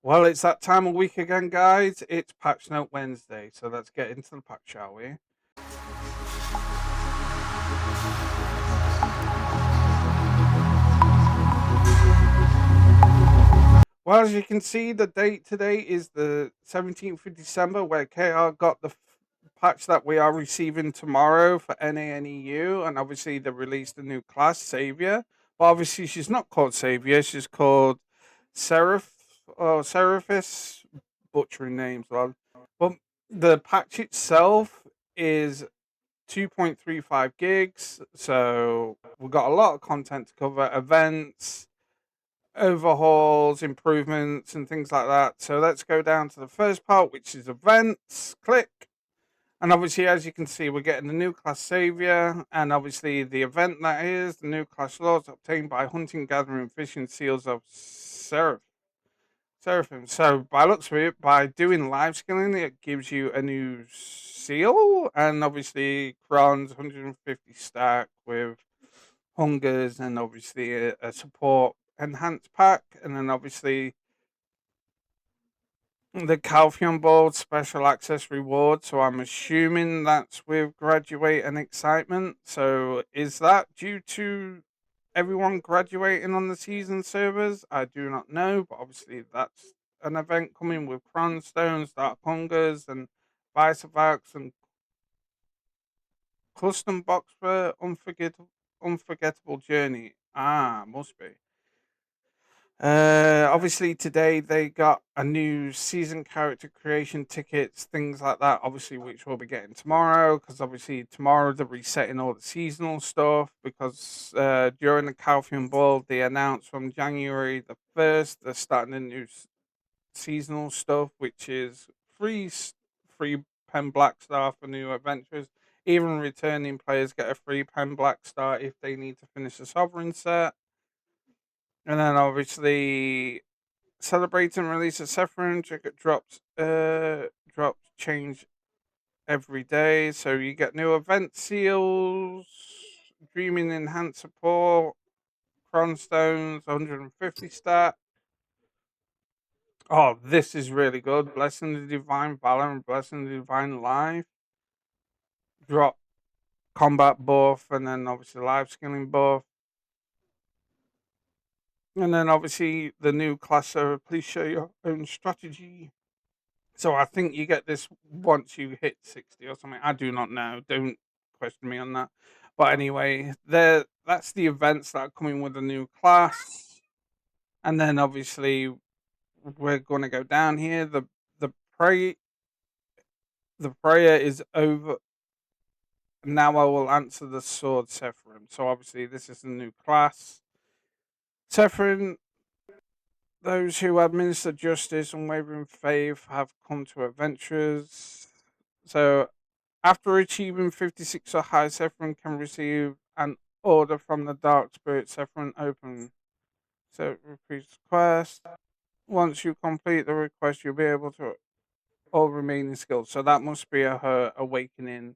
Well, it's that time of week again, guys. It's Patch Note Wednesday, so let's get into the patch, shall we? Well, as you can see, the date today is the 17th of December, where KR got the patch that we are receiving tomorrow for NANEU, and obviously they released a new class, Savior. But obviously, she's not called Savior; she's called Seraph or Seraphis, butchering names, well. But the patch itself is 2.35 gigs, so we've got a lot of content to cover, events, overhauls, improvements, and things like that. So let's go down to the first part, which is events. Click. And obviously, as you can see, we're getting the new class Savior, and obviously the event that is the new class laws obtained by hunting, gathering, fishing seals of Seraphim. So by looks of it, by doing live skilling, it gives you a new seal, and obviously Kron's 150 stack with hungers, and obviously a support enhanced pack, and then obviously the Calphion Board special access reward. So I'm assuming that's with graduate and excitement. So is that due to everyone graduating on the season servers? I do not know, but obviously that's an event coming with Crown Stones, Dark Hungers, and Vicevax and custom box for unforgettable journey. Ah, must be. Obviously today they got a new season character creation tickets, things like that. Obviously, which we'll be getting tomorrow, because obviously tomorrow they're resetting all the seasonal stuff. Because during the Calphion Ball, they announced from January the 1st they're starting a new seasonal stuff, which is free pen black star for new adventures. Even returning players get a free pen black star if they need to finish the sovereign set. And then obviously celebrating release of Sephiroth ticket drops change every day. So you get new event seals, Dreaming Enhanced Support, Cronstones, 150 stat. Oh, this is really good. Blessing the Divine Valor and Blessing the Divine Life. Drop combat buff, and then obviously life skilling buff. And then obviously the new class server, please show your own strategy. So I think you get this once you hit 60 or something. I do not know. Don't question me on that. But anyway, that's the events that are coming with the new class. And then obviously we're gonna go down here. The pray the prayer is over. Now I will answer the sword Sephiroth. So obviously this is the new class. Sephiroth, those who administer justice and wavering faith have come to adventures. So after achieving 56 or higher, Sephiroth can receive an order from the Dark Spirit. Sephiroth open. So repeats quest. Once you complete the request, you'll be able to all remaining skills. So that must be her awakening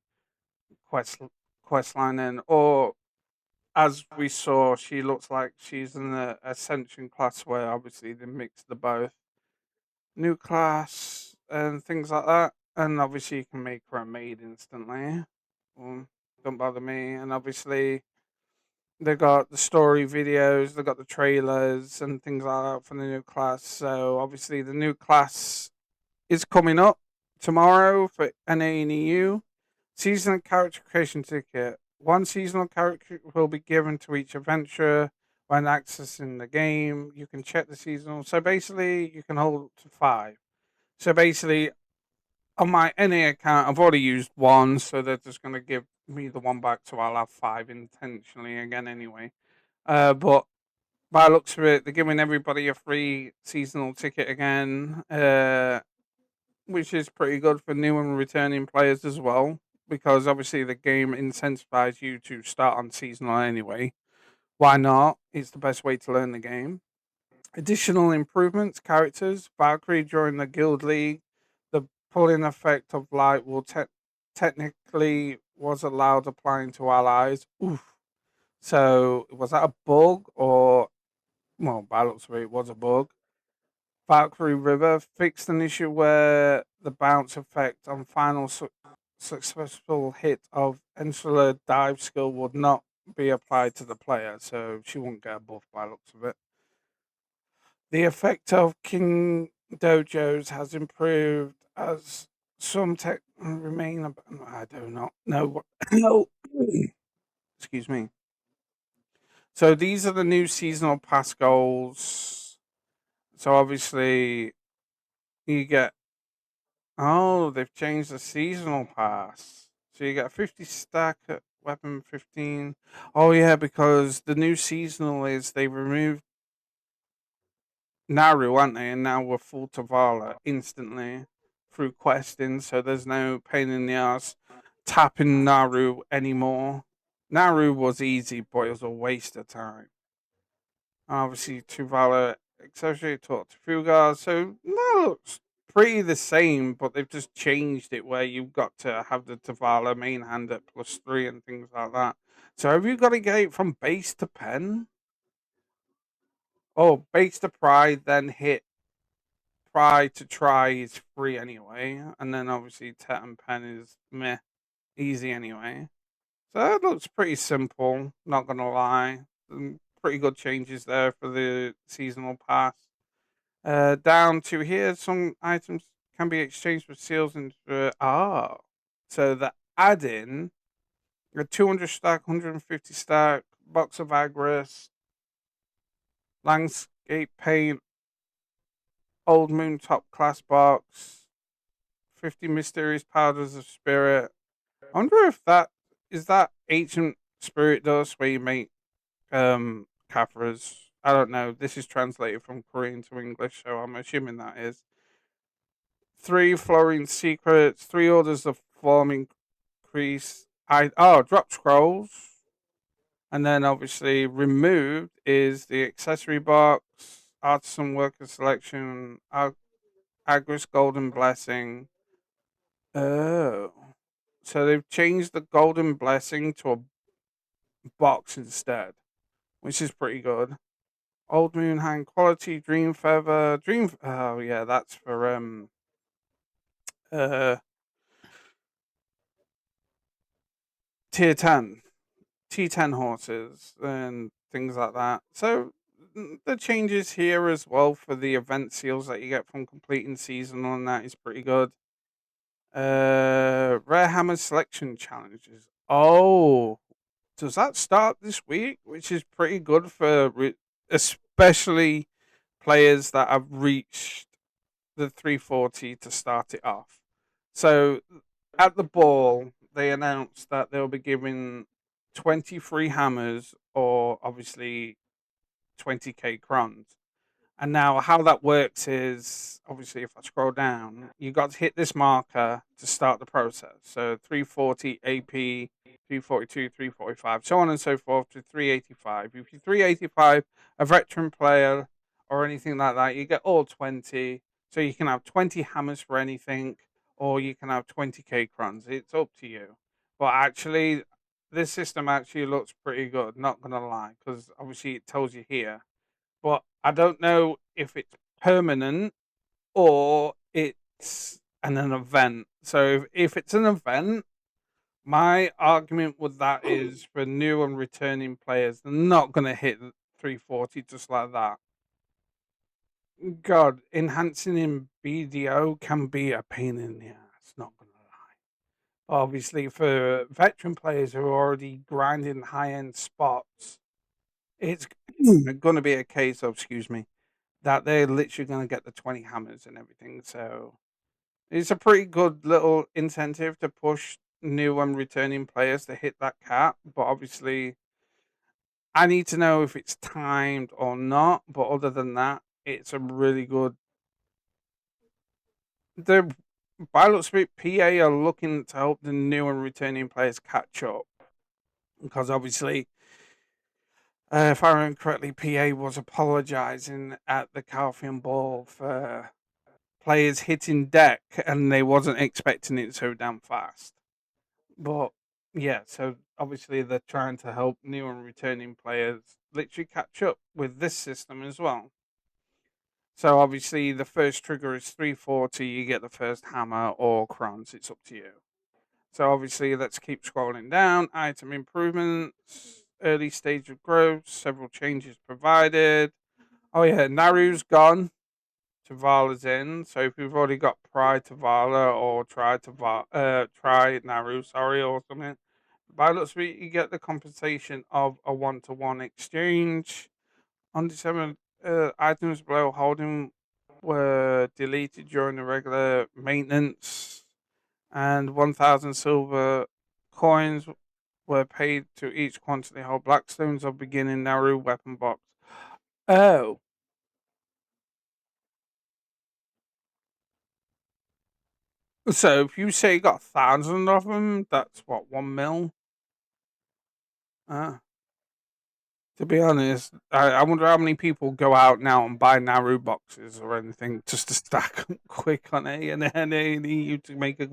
quest quest line then. Or as we saw, she looks like she's in the Ascension class where obviously they mix the both. New class and things like that. And obviously you can make her a maid instantly. Don't bother me. And obviously they got the story videos, they got the trailers and things like that for the new class. So obviously the new class is coming up tomorrow for NANEU. Seasonal character creation ticket. One seasonal character will be given to each adventurer when accessing the game. You can check the seasonal. So basically you can hold to 5. So basically on my NA account, I've already used one, so they're just going to give me the one back, so I'll have 5 intentionally again anyway. But by the looks of it, they're giving everybody a free seasonal ticket again, which is pretty good for new and returning players as well, because obviously the game incentivizes you to start on seasonal anyway. Why not? It's the best way to learn the game. Additional improvements, characters, Valkyrie during the Guild League, the pulling effect of light will technically was allowed applying to allies. Oof. So was that a bug or, well, by the looks of it was a bug. Valkyrie River fixed an issue where the bounce effect on final successful hit of Insular dive skill would not be applied to the player, so she won't get a buff by the looks of it. The effect of King Dojos has improved as some tech remain. I do not know what. No, excuse me. So these are the new seasonal pass goals. So obviously you get. Oh, they've changed the seasonal pass. So you get a 50 stack at weapon 15. Oh yeah, because the new seasonal is they removed Naru, aren't they? And now we're full Tavala instantly through questing, so there's no pain in the ass tapping Naru anymore. Naru was easy, but it was a waste of time. Obviously, Tuvala accessory taught to Fugar, so no, it's pretty the same, but they've just changed it where you've got to have the Tavala main hand at +3 and things like that. So have you got to get it from base to pen? Oh, base to pride, then hit pride to try is free anyway, and then obviously Tet and pen is meh, easy anyway. So that looks pretty simple, not gonna lie. Pretty good changes there for the seasonal pass. Down to here, some items can be exchanged with seals and so the add-in a 200 stack, 150 stack box of Agris, landscape paint, old moon top class box, 50 mysterious powders of spirit. I wonder if that is that ancient spirit dust where you make Caphras. I don't know. This is translated from Korean to English, so I'm assuming that is. 3 flooring secrets, 3 orders of forming crease. Drop scrolls. And then obviously removed is the accessory box, artisan worker selection, Agris Golden Blessing. Oh. So they've changed the Golden Blessing to a box instead, which is pretty good. Old Moon Hand Quality, Dream Feather, Oh yeah, that's for uh tier 10, T10 horses and things like that. So the changes here as well for the event seals that you get from completing seasonal and that is pretty good. Rare Hammer selection challenges. Oh, does that start this week? Which is pretty good for especially players that have reached the 340 to start it off. So at the ball, they announced that they'll be giving 23 hammers or obviously 20k crons. And now, how that works is obviously if I scroll down, you got to hit this marker to start the process. So 340 AP, 342, 345, so on and so forth to 385. If you're 385, a veteran player or anything like that, you get all 20. So you can have 20 hammers for anything, or you can have 20k crons. It's up to you. But actually, this system actually looks pretty good, not going to lie, because obviously it tells you here, but I don't know if it's permanent or it's an event. So if it's an event, my argument with that is for new and returning players, they're not going to hit 340 just like that. God, enhancing in BDO can be a pain in the ass, not going to lie. Obviously, for veteran players who are already grinding high end spots, it's going to be a case of, excuse me, that they're literally going to get the 20 hammers and everything. So it's a pretty good little incentive to push new and returning players to hit that cap. But obviously, I need to know if it's timed or not. But other than that, it's a really good. The by looks of it, PA are looking to help the new and returning players catch up because obviously, if I remember correctly, PA was apologising at the Calcium Ball for players hitting deck and they wasn't expecting it so damn fast. But yeah, so obviously they're trying to help new and returning players literally catch up with this system as well. So obviously the first trigger is 340. You get the first hammer or crowns. It's up to you. So obviously, let's keep scrolling down. Item improvements, early stage of growth, several changes provided. Oh yeah, Naru's gone. Tavala's in. So if you've already got Pride Tavala or Try Naru, sorry, or something, by looks of it, you get the compensation of a 1-to-1 exchange. On December, items below holding were deleted during the regular maintenance, and 1,000 silver coins were paid to each quantity hold Blackstones of beginning Naru weapon box. Oh. So if you say you got 1,000 of them, that's what, 1 mil? Uh, to be honest, I wonder how many people go out now and buy Naru boxes or anything just to stack them quick on A and NAU to make a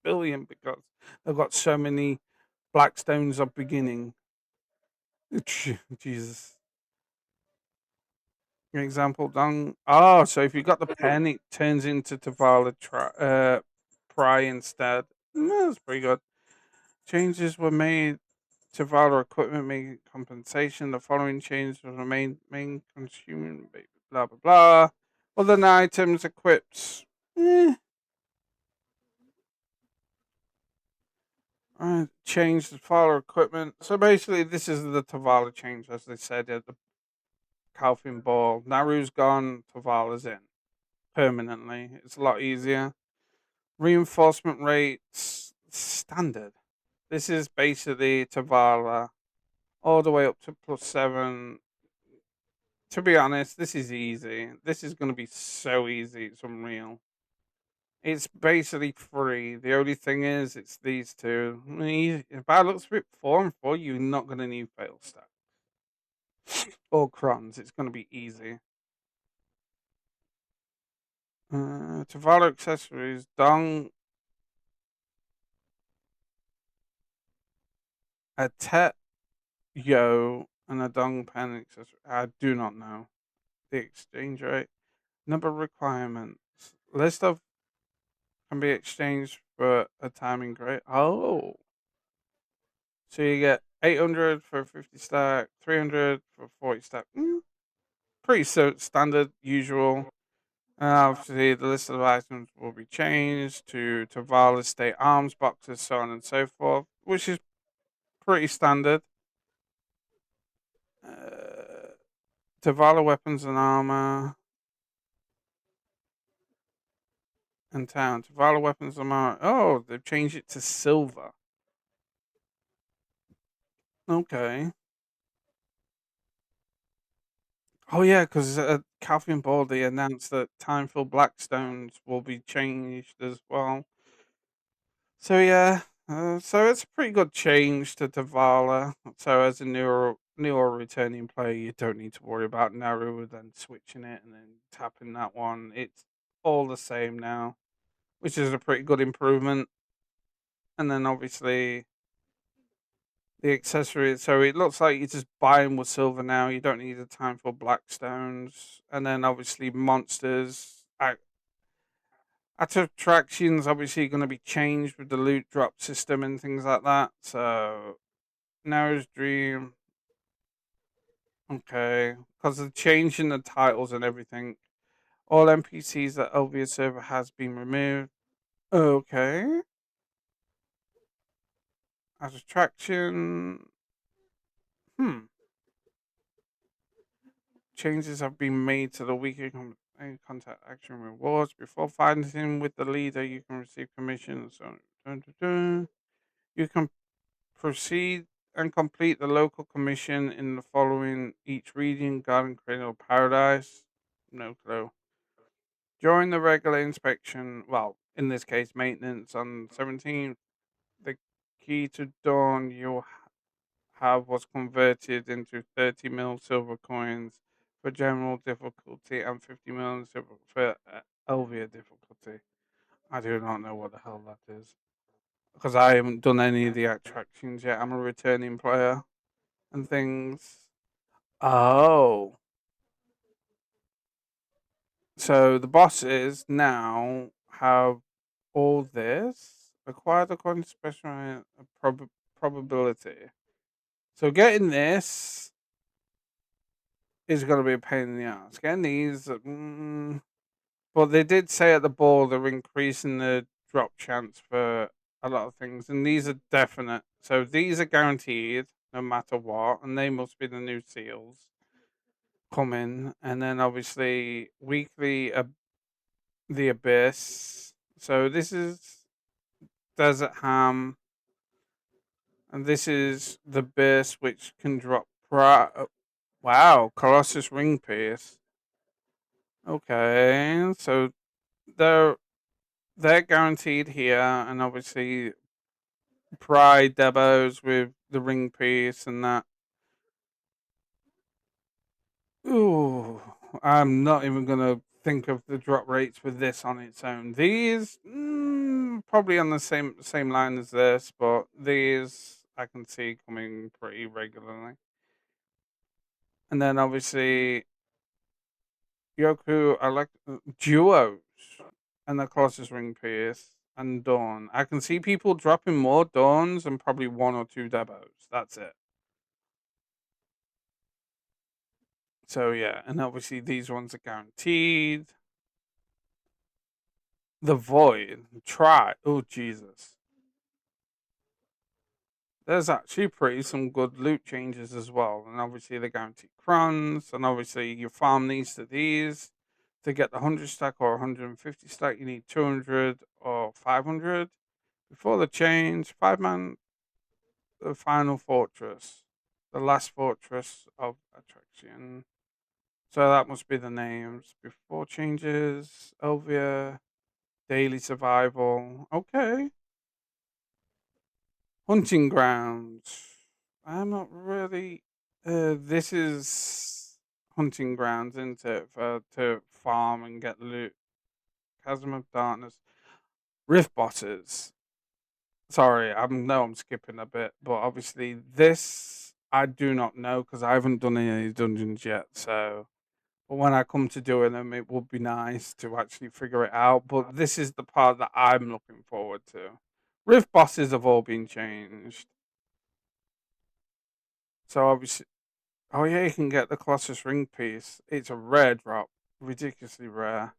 billion because they've got so many Blackstones of beginning. Jesus. Example done. Oh, so if you got the pen, it turns into Pry instead. That's pretty good. Changes were made to Valor equipment, making compensation. The following changes were made main consuming blah blah blah. Other items equipped. Eh. Change the Valor equipment. So basically, this is the Tavala change, as they said at the Calvin Ball. Naru's gone, Tavala's in permanently. It's a lot easier. Reinforcement rates standard. This is basically Tavala all the way up to +7. To be honest, this is easy. This is going to be so easy. It's unreal. It's basically free. The only thing is, it's these two. If I look at 4 and 4, you're not going to need fail stack or crons. It's going to be easy. Tavala accessories, Dong, a Tet Yo, and a Dong pen accessory. I do not know the exchange rate. Number requirements. List of can be exchanged for a timing grade. Oh. So you get 800 for 50 stack, 300 for 40 stack. Pretty standard, usual. Obviously, the list of items will be changed to Tavala State Arms boxes, so on and so forth, which is pretty standard. Tavala weapons and armor. And town. Tavala weapons and armor. Oh, they've changed it to silver. Okay. Oh yeah, because Calvin Baldy announced that time for Blackstones will be changed as well. So yeah, so it's a pretty good change to Tavala. So as a newer returning player, you don't need to worry about Naru then switching it and then tapping that one. It's all the same now, which is a pretty good improvement. And then obviously the accessories. So it looks like you're just buying with silver now. You don't need a time for Blackstones. And then obviously monsters. Attractions obviously going to be changed with the loot drop system and things like that. So Narrow's Dream, okay, because of changing the titles and everything. All NPCs that Elvia server has been removed. Okay. As attraction, changes have been made to the weekly contact action rewards. Before fighting with the leader, you can receive commissions. So, you can proceed and complete the local commission in the following each region: Garden Cradle Paradise. No clue. During the regular inspection, well, in this case, maintenance on 17th, the key to Dawn you'll have was converted into 30 mil silver coins for general difficulty and 50 mil silver for Elvia difficulty. I do not know what the hell that is because I haven't done any of the attractions yet. I'm a returning player and things. Oh, So the bosses now have all this acquired according to special probability. So getting this is going to be a pain in the ass. Getting these, but they did say at the ball they're increasing the drop chance for a lot of things, and these are definite. So these are guaranteed no matter what, and they must be the new seals coming. And then obviously weekly the abyss. So this is desert ham, and this is the abyss, which can drop. Wow, Colossus ring piece. Okay, so they're they're guaranteed here, and obviously Pride Debos with the ring piece and that. Ooh, I'm not even gonna think of the drop rates for this on its own. These probably on the same line as this, but these I can see coming pretty regularly. And then obviously Yoku, I like duos and the closest ring piece and Dawn. I can see people dropping more Dawns and probably one or two Debos. That's it. So yeah, and obviously these ones are guaranteed. The Void, try. Oh Jesus. There's actually pretty some good loot changes as well. And obviously the guaranteed crowns, and obviously you farm these to these. To get the 100 stack or 150 stack, you need 200 or 500. Before the change, 5-man, the final fortress, the last fortress of attraction. So that must be the names. Before changes, Elvia, daily survival. Okay. Hunting grounds. I'm not really. This is hunting grounds, isn't it? For to farm and get loot. Chasm of Darkness. Rift bosses. Sorry, I'm skipping a bit, but obviously this I do not know because I haven't done any of these dungeons yet. So, but when I come to doing them, it would be nice to actually figure it out. But this is the part that I'm looking forward to. Rift bosses have all been changed. So obviously, oh yeah, you can get the Colossus ring piece. It's a rare drop, ridiculously rare.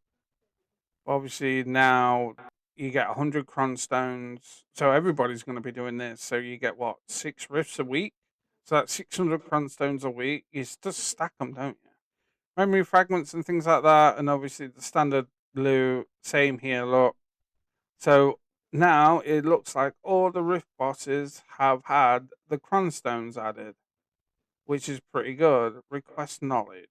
Obviously now you get 100 cron stones. So everybody's going to be doing this. So you get what, 6 rifts a week? So that's 600 cron stones a week. You just stack them, don't you? Memory fragments and things like that. And obviously the standard loot, same here, look. So now it looks like all the rift bosses have had the cron stones added, which is pretty good. Request knowledge.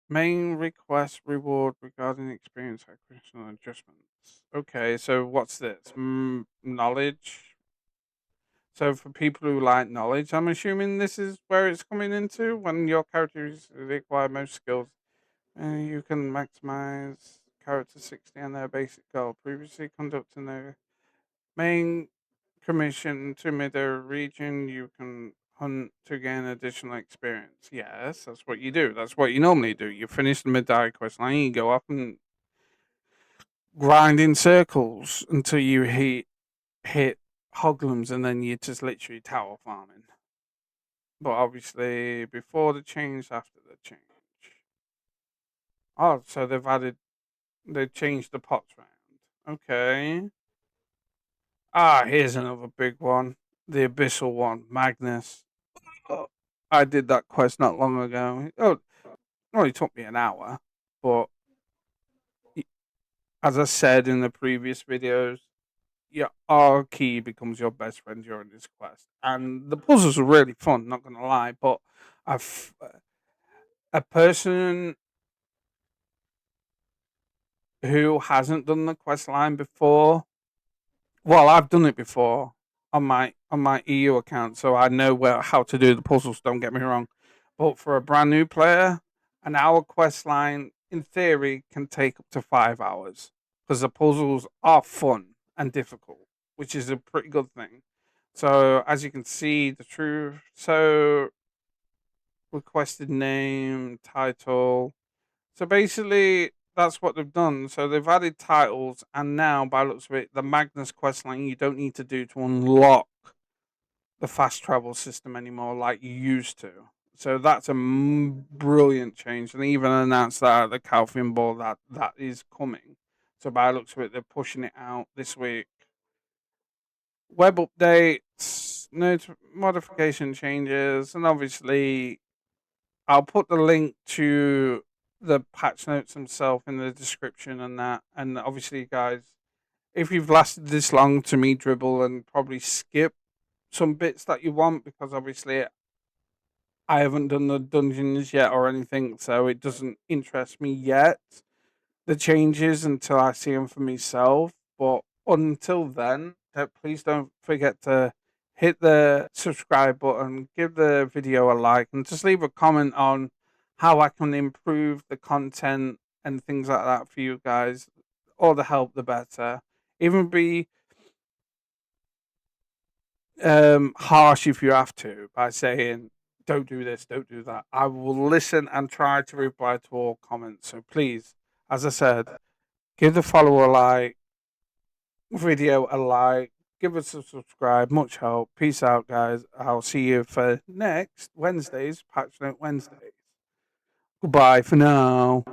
Main request reward regarding experience acquisition and adjustments. Okay, so what's this? Knowledge. So for people who like knowledge, I'm assuming this is where it's coming into when your characters require most skills. You can maximize character 60 and their basic goal. Previously conducting their main commission to middle region, you can hunt to gain additional experience. Yes, that's what you do. That's what you normally do. You finish the mid-die quest line, you go up and grind in circles until you hit hoglums, and then you just literally tower farming. But obviously, before the change, after the change. Oh, so they've changed the pots round. Okay. Ah, here's another big one. The abyssal one, Magnus. Oh, I did that quest not long ago. Oh, it only took me an hour, but as I said in the previous videos, your R key becomes your best friend during this quest, and the puzzles are really fun. Not gonna lie, but I've a person who hasn't done the quest line before. Well, I've done it before on my EU account, so I know how to do the puzzles. Don't get me wrong, but for a brand new player, an hour quest line in theory can take up to 5 hours because the puzzles are fun and difficult, which is a pretty good thing. So as you can see, the truth. So requested name, title. So basically, that's what they've done. So they've added titles, and now, by the looks of it, the Magnus quest line you don't need to do to unlock the fast travel system anymore like you used to. So that's a brilliant change, and they even announced that at the Calvin Ball that is coming. So by the looks of it, they're pushing it out this week. Web updates, modification changes, and obviously I'll put the link to the patch notes themselves in the description and that. And obviously, guys, if you've lasted this long to me dribble and probably skip some bits that you want, because obviously I haven't done the dungeons yet or anything, so it doesn't interest me yet, the changes, until I see them for myself. But until then, please don't forget to hit the subscribe button, give the video a like, and just leave a comment on how I can improve the content and things like that for you guys. All the help, the better. Even be harsh if you have to by saying, don't do this, don't do that. I will listen and try to reply to all comments. So please, as I said, give the follower a like, video a like, give us a subscribe. Much help. Peace out, guys. I'll see you for next Wednesday's Patch Note Wednesdays. Goodbye for now.